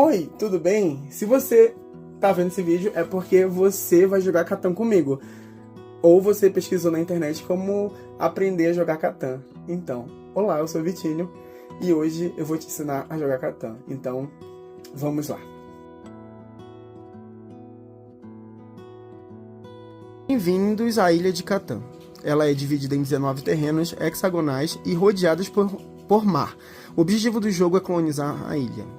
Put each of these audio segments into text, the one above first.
Oi, tudo bem? Se você tá vendo esse vídeo é porque você vai jogar Catan comigo. Ou você pesquisou na internet como aprender a jogar Catan. Então, olá, eu sou o Vitinho e hoje eu vou te ensinar a jogar Catan. Então, vamos lá. Bem-vindos à Ilha de Catan. Ela é dividida em 19 terrenos hexagonais e rodeados por mar. O objetivo do jogo é colonizar a ilha.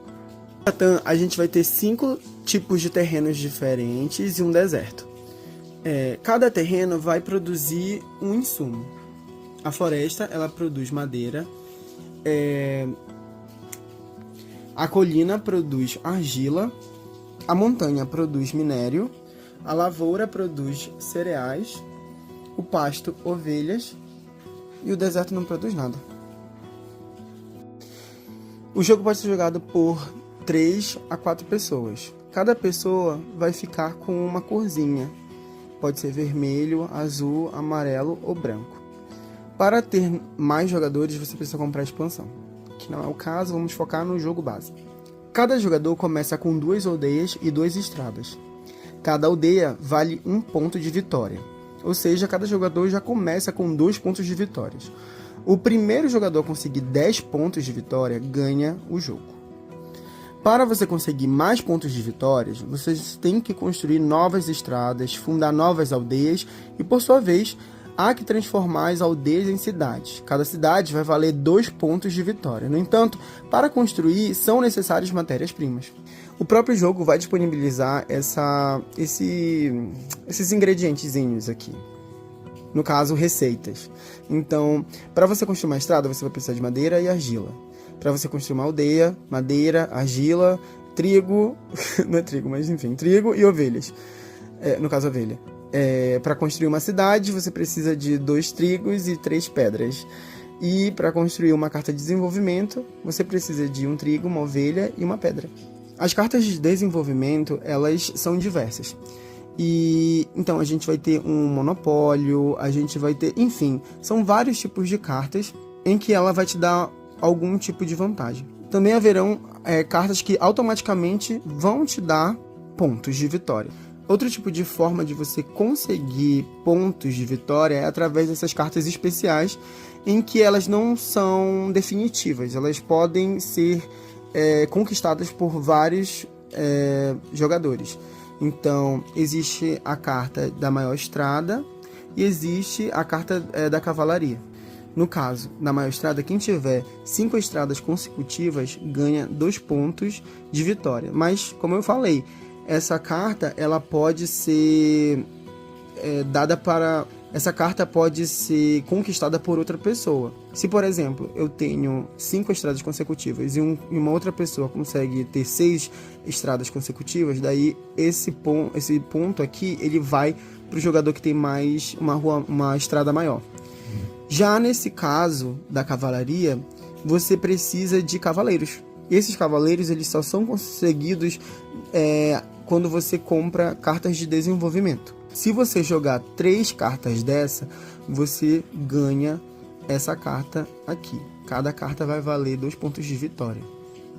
No Catan, a gente vai ter 5 tipos de terrenos diferentes e um deserto. Cada terreno vai produzir um insumo. A floresta, ela produz madeira. A colina produz argila. A montanha produz minério. A lavoura produz cereais. O pasto, ovelhas. E o deserto não produz nada. O jogo pode ser jogado por 3 a 4 pessoas. Cada pessoa vai ficar com uma corzinha. Pode ser vermelho, azul, amarelo ou branco. Para ter mais jogadores, você precisa comprar a expansão. Que não é o caso, vamos focar no jogo base. Cada jogador começa com 2 aldeias e 2 estradas. Cada aldeia vale 1 ponto de vitória. Ou seja, cada jogador já começa com 2 pontos de vitória. O primeiro jogador a conseguir 10 pontos de vitória ganha o jogo. Para você conseguir mais pontos de vitórias, você tem que construir novas estradas, fundar novas aldeias e, por sua vez, há que transformar as aldeias em cidades. Cada cidade vai valer 2 pontos de vitória. No entanto, para construir, são necessárias matérias-primas. O próprio jogo vai disponibilizar esses ingredientezinhos aqui. No caso, receitas. Então, para você construir uma estrada, você vai precisar de madeira e argila. Para você construir uma aldeia, madeira, argila, trigo, não é trigo, mas enfim, trigo e ovelhas. No caso, ovelha. Para construir uma cidade, você precisa de 2 trigos e 3 pedras. E para construir uma carta de desenvolvimento, você precisa de um trigo, uma ovelha e uma pedra. As cartas de desenvolvimento, elas são diversas. E então a gente vai ter um monopólio, a gente vai ter, enfim, são vários tipos de cartas em que ela vai te dar algum tipo de vantagem. Também haverão cartas que automaticamente vão te dar pontos de vitória. Outro tipo de forma de você conseguir pontos de vitória é através dessas cartas especiais, em que elas não são definitivas, elas podem ser conquistadas por vários jogadores. Então, existe a carta da maior estrada e existe a carta da cavalaria. No caso, na maior estrada, quem tiver 5 estradas consecutivas ganha 2 pontos de vitória. Mas, como eu falei, essa carta ela pode ser essa carta pode ser conquistada por outra pessoa. Se, por exemplo, eu tenho 5 estradas consecutivas e uma outra pessoa consegue ter 6 estradas consecutivas, daí esse ponto aqui ele vai para o jogador que tem mais uma estrada maior. Já nesse caso da cavalaria, você precisa de cavaleiros. Esses cavaleiros eles só são conseguidos quando você compra cartas de desenvolvimento. Se você jogar 3 cartas dessa, você ganha essa carta aqui. Cada carta vai valer 2 pontos de vitória.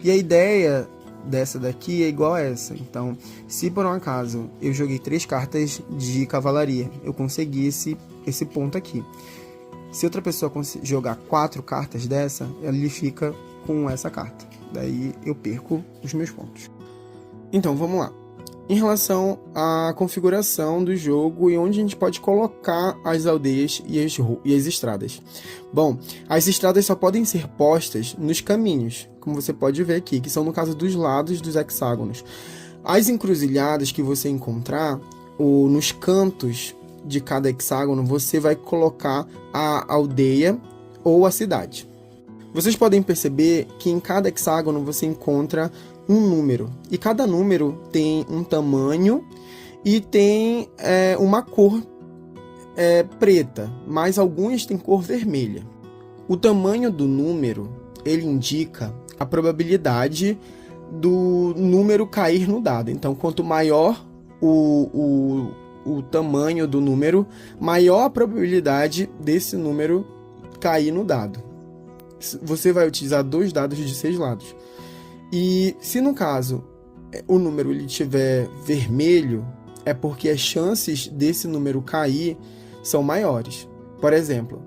E a ideia dessa daqui é igual a essa. Então, se por um acaso eu joguei 3 cartas de cavalaria, eu consegui esse ponto aqui. Se outra pessoa jogar 4 cartas dessa, ele fica com essa carta. Daí eu perco os meus pontos. Então, vamos lá. Em relação à configuração do jogo e onde a gente pode colocar as aldeias e as estradas. Bom, as estradas só podem ser postas nos caminhos, como você pode ver aqui, que são no caso dos lados dos hexágonos. As encruzilhadas que você encontrar, ou nos cantos de cada hexágono, você vai colocar a aldeia ou a cidade. Vocês podem perceber que em cada hexágono você encontra um número, e cada número tem um tamanho e tem uma cor preta, mas alguns têm cor vermelha. O tamanho do número ele indica a probabilidade do número cair no dado. Então, quanto maior o tamanho do número, maior a probabilidade desse número cair no dado. Você vai utilizar 2 dados de 6 lados. E se no caso o número ele tiver vermelho, é porque as chances desse número cair são maiores. Por exemplo,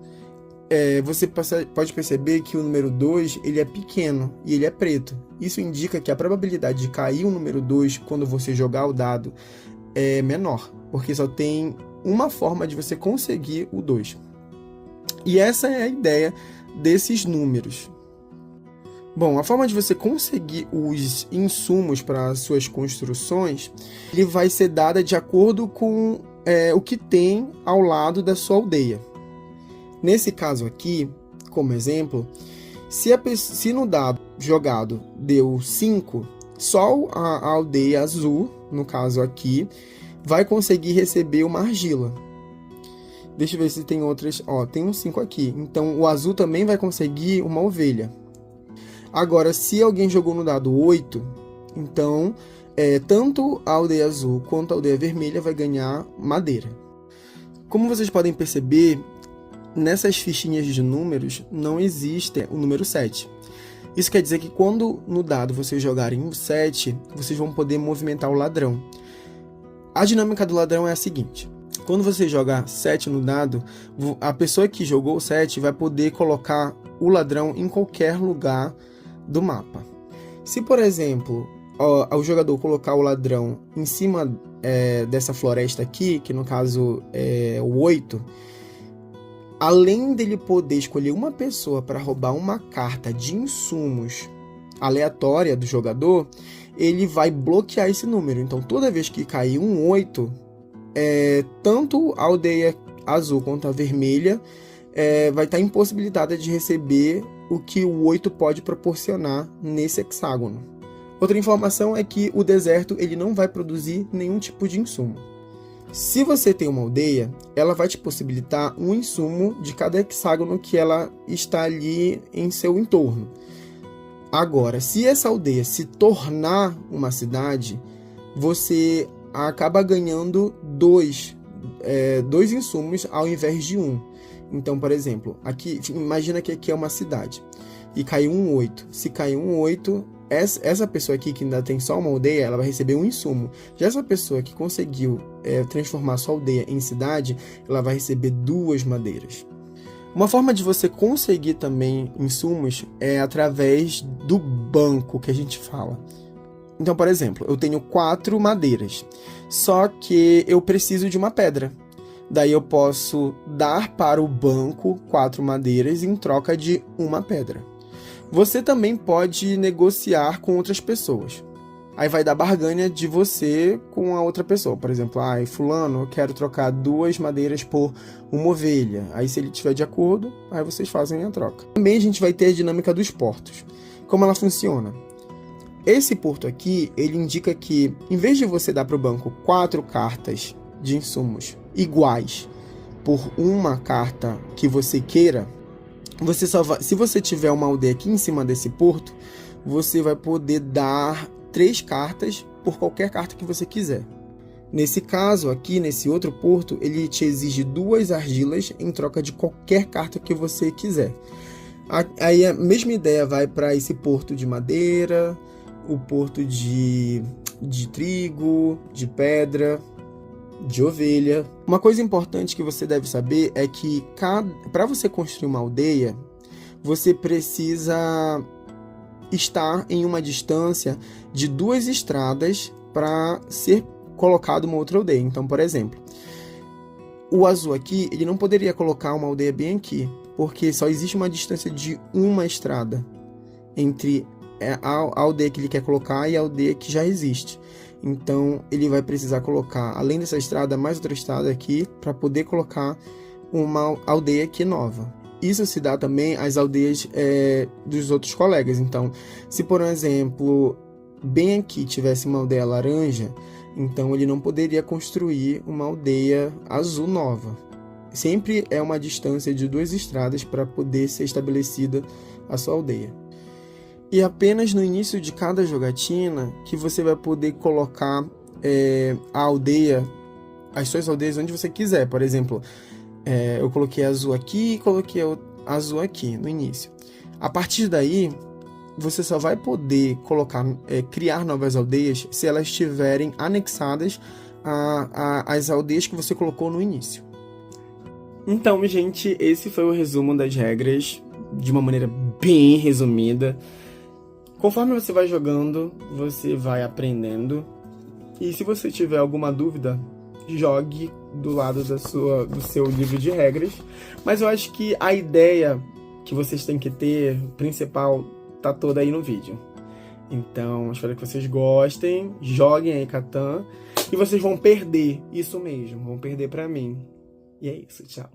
você pode perceber que o número 2 ele é pequeno e ele é preto. Isso indica que a probabilidade de cair o número 2 quando você jogar o dado é menor, porque só tem uma forma de você conseguir o 2. E essa é a ideia desses números. Bom, a forma de você conseguir os insumos para suas construções, ele vai ser dada de acordo com o que tem ao lado da sua aldeia. Nesse caso aqui, como exemplo, se no dado jogado deu 5, só a aldeia azul, no caso aqui, vai conseguir receber uma argila. Deixa eu ver se tem outras. Tem um 5 aqui. Então, o azul também vai conseguir uma ovelha. Agora, se alguém jogou no dado 8, então, tanto a aldeia azul quanto a aldeia vermelha vai ganhar madeira. Como vocês podem perceber, nessas fichinhas de números não existe o número 7. Isso quer dizer que quando no dado vocês jogarem um 7, vocês vão poder movimentar o ladrão. A dinâmica do ladrão é a seguinte: quando você jogar 7 no dado, a pessoa que jogou o 7 vai poder colocar o ladrão em qualquer lugar do mapa. Se, por exemplo, o jogador colocar o ladrão em cima dessa floresta aqui, que no caso é o 8, além dele poder escolher uma pessoa para roubar uma carta de insumos aleatória do jogador, ele vai bloquear esse número. Então, toda vez que cair um 8, tanto a aldeia azul quanto a vermelha vai estar impossibilitada de receber o que o 8 pode proporcionar nesse hexágono. Outra informação é que o deserto ele não vai produzir nenhum tipo de insumo. Se você tem uma aldeia, ela vai te possibilitar um insumo de cada hexágono que ela está ali em seu entorno. Agora, se essa aldeia se tornar uma cidade, você acaba ganhando dois insumos ao invés de um. Então, por exemplo, aqui, imagina que aqui é uma cidade e caiu um 8. Se caiu um 8, essa pessoa aqui que ainda tem só uma aldeia, ela vai receber um insumo. Já essa pessoa que conseguiu transformar sua aldeia em cidade, ela vai receber 2 madeiras. Uma forma de você conseguir também insumos é através do banco que a gente fala. Então, por exemplo, eu tenho 4 madeiras, só que eu preciso de uma pedra. Daí eu posso dar para o banco 4 madeiras em troca de uma pedra. Você também pode negociar com outras pessoas. Aí vai dar barganha de você com a outra pessoa. Por exemplo, fulano, eu quero trocar 2 madeiras por uma ovelha. Aí se ele estiver de acordo, aí vocês fazem a troca. Também a gente vai ter a dinâmica dos portos. Como ela funciona? Esse porto aqui, ele indica que, em vez de você dar para o banco 4 cartas de insumos iguais por uma carta que você queira, você só vai, se você tiver uma aldeia aqui em cima desse porto, você vai poder dar 3 cartas por qualquer carta que você quiser. Nesse caso aqui, nesse outro porto, ele te exige 2 argilas em troca de qualquer carta que você quiser. Aí a mesma ideia vai para esse porto de madeira, o porto de trigo, de pedra, de ovelha. Uma coisa importante que você deve saber é que para você construir uma aldeia, você precisa estar em uma distância de 2 estradas para ser colocado uma outra aldeia. Então, por exemplo, o azul aqui, ele não poderia colocar uma aldeia bem aqui, porque só existe uma distância de uma estrada entre a aldeia que ele quer colocar e a aldeia que já existe. Então, ele vai precisar colocar, além dessa estrada, mais outra estrada aqui, para poder colocar uma aldeia aqui nova. Isso se dá também às aldeias dos outros colegas. Então, se por exemplo, bem aqui tivesse uma aldeia laranja, então ele não poderia construir uma aldeia azul nova. Sempre é uma distância de 2 estradas para poder ser estabelecida a sua aldeia. E apenas no início de cada jogatina que você vai poder colocar a aldeia, as suas aldeias onde você quiser. Por exemplo, eu coloquei azul aqui e coloquei azul aqui no início. A partir daí, você só vai poder criar novas aldeias se elas estiverem anexadas às aldeias que você colocou no início. Então, gente, esse foi o resumo das regras, de uma maneira bem resumida. Conforme você vai jogando, você vai aprendendo. E se você tiver alguma dúvida, jogue do lado do seu livro de regras. Mas eu acho que a ideia que vocês têm que ter, principal, tá toda aí no vídeo. Então, espero que vocês gostem, joguem aí Catan, e vocês vão perder, isso mesmo, vão perder pra mim. E é isso, tchau.